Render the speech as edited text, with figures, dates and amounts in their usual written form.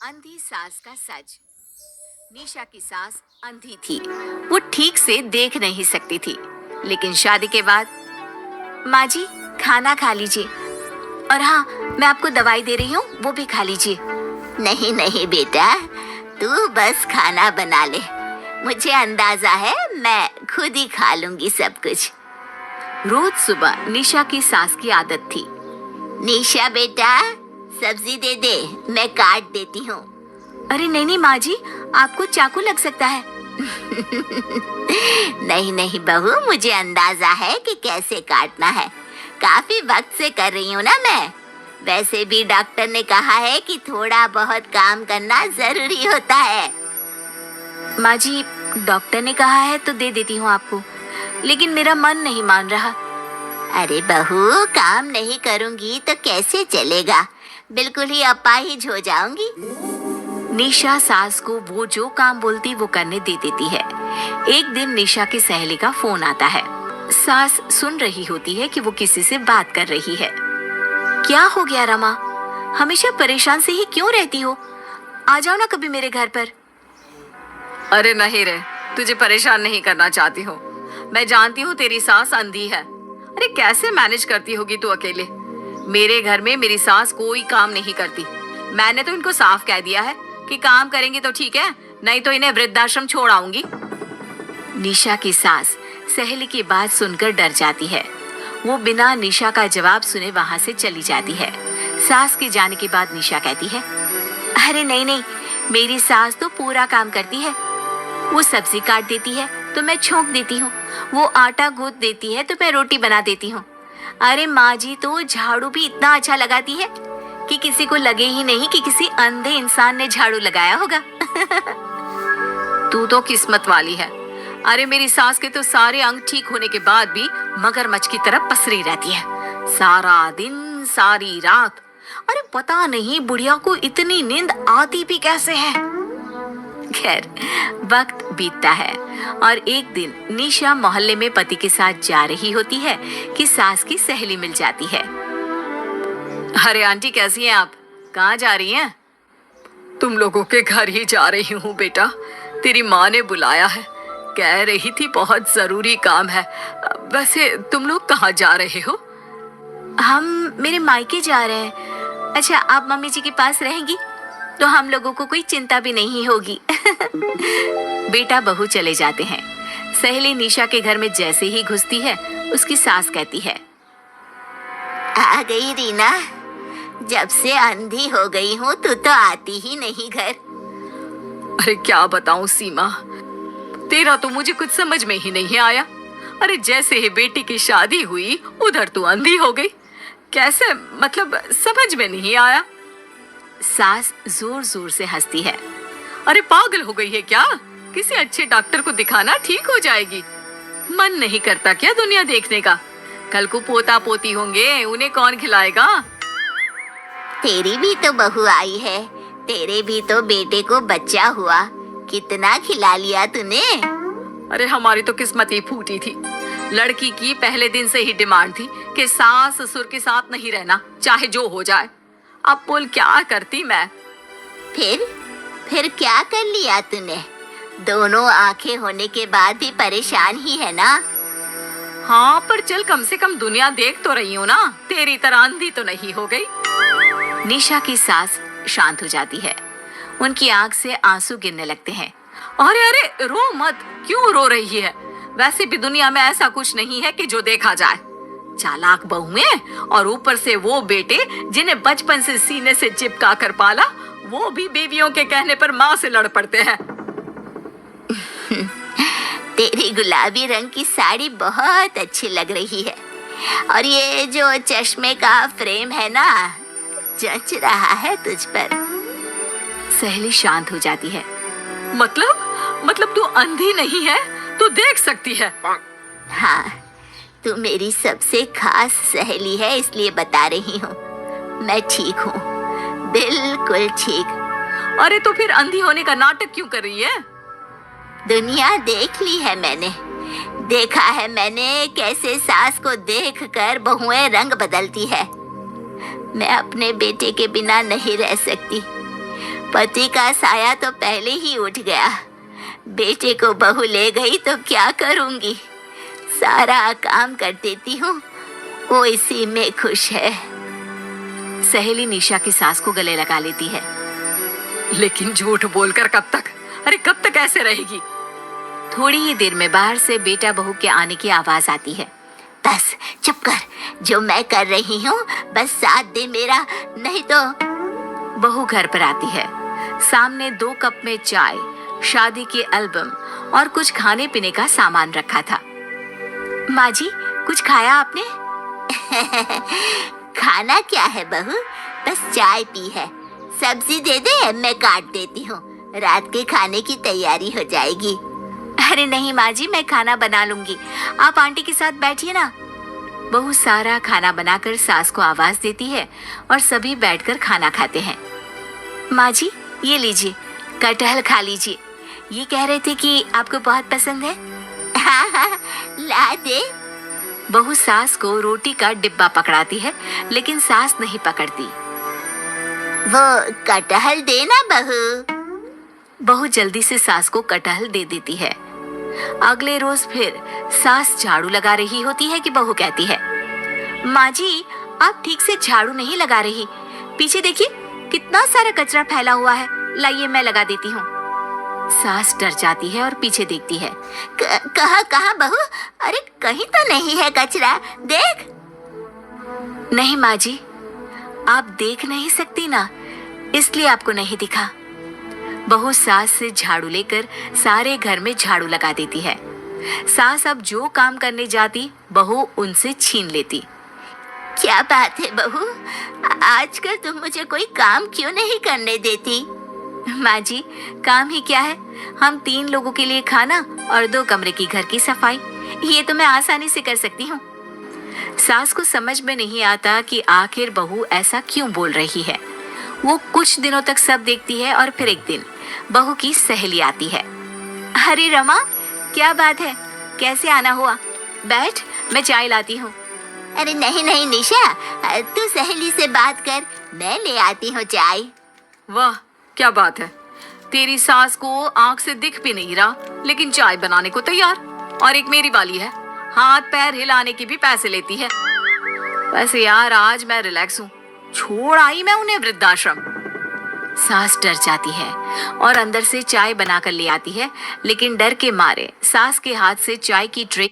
अंधी सास का सच। निशा की सास अंधी थी। वो ठीक से देख नहीं सकती थी, लेकिन शादी के बाद, माँ जी खाना खा लीजिए, और हाँ, मैं आपको दवाई दे रही हूँ, वो भी खा लीजिए। नहीं नहीं बेटा, तू बस खाना बना ले। मुझे अंदाजा है मैं खुद ही खा लूंगी सब कुछ। रोज सुबह निशा की सास की आदत थी। निशा बेटा, सब्जी दे दे, मैं काट देती हूँ। अरे नहीं नहीं माँ जी, आपको चाकू लग सकता है। नहीं नहीं बहू, मुझे अंदाजा है कि कैसे काटना है। काफी वक्त से कर रही हूँ ना मैं। वैसे भी डॉक्टर ने कहा है कि थोड़ा बहुत काम करना जरूरी होता है। माँ जी, डॉक्टर ने कहा है तो दे देती हूँ आपको, लेकिन मेरा मन नहीं मान रहा। अरे बहू, काम नहीं करूँगी तो कैसे चलेगा? बिल्कुल ही अपाहिज हो जाऊंगी। निशा सास को वो जो काम बोलती वो करने दे देती है। एक दिन निशा की सहेली का फोन आता है। सास सुन रही होती है कि वो किसी से बात कर रही है। क्या हो गया रमा? हमेशा परेशान से ही क्यों रहती हो? आ जाओ ना कभी मेरे घर पर। अरे नहीं रे, तुझे परेशान नहीं करना चाहती हूँ। मैं जानती हूँ तेरी सास अंधी है। अरे कैसे मैनेज करती होगी तू अकेले? मेरे घर में मेरी सास कोई काम नहीं करती। मैंने तो इनको साफ कह दिया है कि काम करेंगी तो ठीक है, नहीं तो इन्हें वृद्धाश्रम छोड़ आऊंगी। निशा की सास सहेली की बात सुनकर डर जाती है। वो बिना निशा का जवाब सुने वहां से चली जाती है। सास के जाने के बाद निशा कहती है, अरे नहीं नहीं, मेरी सास तो पूरा काम करती है। वो सब्जी काट देती है तो मैं छोंक देती हूँ, वो आटा गूंथ देती है तो मैं रोटी बना देती हूँ। अरे माँ जी तो झाड़ू भी इतना अच्छा लगाती है कि किसी को लगे ही नहीं कि किसी अंधे इंसान ने झाड़ू लगाया होगा। तू तो किस्मत वाली है। अरे मेरी सास के तो सारे अंग ठीक होने के बाद भी मगरमच्छ की तरह पसरी रहती है, सारा दिन सारी रात। अरे पता नहीं बुढ़िया को इतनी नींद आती भी कैसे है। खैर, वक्त बीतता है और एक दिन निशा मोहल्ले में पति के साथ जा रही होती है कि सास की सहेली मिल जाती है। अरे आंटी, कैसी हैं आप? कहाँ जा रही हैं? तुम लोगों के घर ही जा रही हूँ बेटा। तेरी माँ ने बुलाया है, कह रही थी बहुत जरूरी काम है। वैसे तुम लोग कहाँ जा रहे हो? हम मेरे मायके जा रहे हैं। अच्छा, आप मम्मी जी के पास रहेंगी तो हम लोगों को कोई चिंता भी नहीं होगी। बेटा बहू चले जाते हैं। सहेली निशा के घर में जैसे ही घुसती है, उसकी सास कहती है, आ गई रीना। जब से अंधी हो गई हूँ तू तो आती ही नहीं घर। अरे क्या बताऊं सीमा, तेरा तो मुझे कुछ समझ में ही नहीं आया। अरे जैसे ही बेटी की शादी हुई उधर तू अंधी हो गई। कैसे, मतलब समझ में नहीं आया। सास जोर जोर से हंसती है। अरे पागल हो गई है क्या? किसी अच्छे डॉक्टर को दिखाना, ठीक हो जाएगी। मन नहीं करता क्या दुनिया देखने का? कल को पोता पोती होंगे, उन्हें कौन खिलाएगा? तेरी भी तो बहू आई है, तेरे भी तो बेटे को बच्चा हुआ, कितना खिला लिया तूने। अरे हमारी तो किस्मत ही फूटी थी। लड़की की पहले दिन से ही डिमांड थी कि सास ससुर के साथ नहीं रहना, चाहे जो हो जाए। अब बोल क्या करती मैं। फिर क्या कर लिया तूने? दोनों आंखें होने के बाद भी परेशान ही है ना? हाँ, पर चल कम से कम दुनिया देख तो रही हूँ ना, तेरी तरह अंधी तो नहीं हो गई। निशा की सास शांत हो जाती है। उनकी आंख से आंसू गिरने लगते हैं। अरे अरे रो मत, क्यों रो रही है? वैसे भी दुनिया में ऐसा कुछ नहीं है कि जो देखा जाए। चालाक बहुएं और ऊपर से वो बेटे जिन्हें बचपन से सीने से चिपका कर पाला, वो भी बीवियों के कहने पर माँ से लड़ पड़ते हैं। तेरी गुलाबी रंग की साड़ी बहुत अच्छी लग रही है, और ये जो चश्मे का फ्रेम है ना, जच रहा है तुझ पर। सहेली शांत हो जाती है। मतलब तू अंधी नहीं है, तू देख सकती है। हाँ, तू मेरी सबसे खास सहेली है, इसलिए बता रही हूँ। मैं ठीक हूँ, बिल्कुल ठीक। अरे तो फिर अंधी होने का नाटक क्यों कर रही है? दुनिया देख ली है मैंने। देखा है मैंने कैसे सास को देखकर बहुएं रंग बदलती है। मैं अपने बेटे के बिना नहीं रह सकती। पति का साया तो पहले ही उठ गया, बेटे को बहू ले गई तो क्या करूंगी। सारा काम कर देती हूँ, वो इसी में खुश है। सहेली निशा की सास को गले लगा लेती है। लेकिन झूठ बोलकर कब तक? अरे कब तक ऐसे रहेगी? थोड़ी ही देर में बाहर से बेटा बहू के आने की आवाज आती है। बस चुप कर, जो मैं कर रही हूँ बस साथ दे मेरा, नहीं तो। बहू घर पर आती है। सामने 2 कप में चाय, शादी के एल्बम और कुछ खाने पीने का सामान रखा था। माँ जी, कुछ खाया आपने? खाना क्या है बहू, बस चाय पी है। सब्जी दे दे, मैं काट देती हूँ, रात के खाने की तैयारी हो जाएगी। अरे नहीं माँ जी, मैं खाना बना लूंगी, आप आंटी के साथ बैठिए ना। बहू सारा खाना बनाकर सास को आवाज देती है और सभी बैठकर खाना खाते हैं। माँ जी, ये लीजिए, कटहल खा लीजिए। ये कह रहे थे कि आपको बहुत पसंद है। हाँ हाँ, ला दे। बहू सास को रोटी का डिब्बा पकड़ाती है, लेकिन सास नहीं पकड़ती। वो कटहल देना बहू। बहू जल्दी से सास को कटहल दे देती है। अगले रोज फिर सास झाड़ू लगा रही होती है कि बहू कहती है, माँ जी, आप ठीक से झाड़ू नहीं लगा रही, पीछे देखिए कितना सारा कचरा फैला हुआ है, लाइए मैं लगा देती हूँ। सास डर जाती है और पीछे देखती है। कहाँ कहाँ बहू? अरे कहीं तो नहीं है कचरा, देख। नहीं माँ जी, आप देख नहीं सकती ना, इसलिए आपको नहीं दिखा। बहू सास से झाड़ू लेकर सारे घर में झाड़ू लगा देती है। सास अब जो काम करने जाती, बहू उनसे छीन लेती। क्या बात है बहू, आजकल तुम मुझे कोई काम क्यों नहीं करने देती? माँ जी, काम ही क्या है, हम 3 लोगों के लिए खाना और 2 कमरे की घर की सफाई, ये तो मैं आसानी से कर सकती हूँ। सास को समझ में नहीं आता कि आखिर बहू ऐसा क्यों बोल रही है। वो कुछ दिनों तक सब देखती है और फिर एक दिन बहू की सहेली आती है। अरे रमा, क्या बात है, कैसे आना हुआ? बैठ, मैं चाय लाती हूँ। अरे नहीं नहीं निशा, तू सहेली से बात कर, मैं ले आती हूँ चाय। वाह, क्या बात है, तेरी सास को आंख से दिख भी नहीं रहा, लेकिन चाय बनाने को तैयार। और एक मेरी वाली है, हाथ पैर हिलाने की भी पैसे लेती है। वैसे यार आज मैं रिलैक्स हूँ, छोड़ आई मैं उन्हें वृद्धाश्रम। सास डर जाती है और अंदर से चाय बनाकर ले आती है, लेकिन डर के मारे सास के हाथ से चाय की ट्रे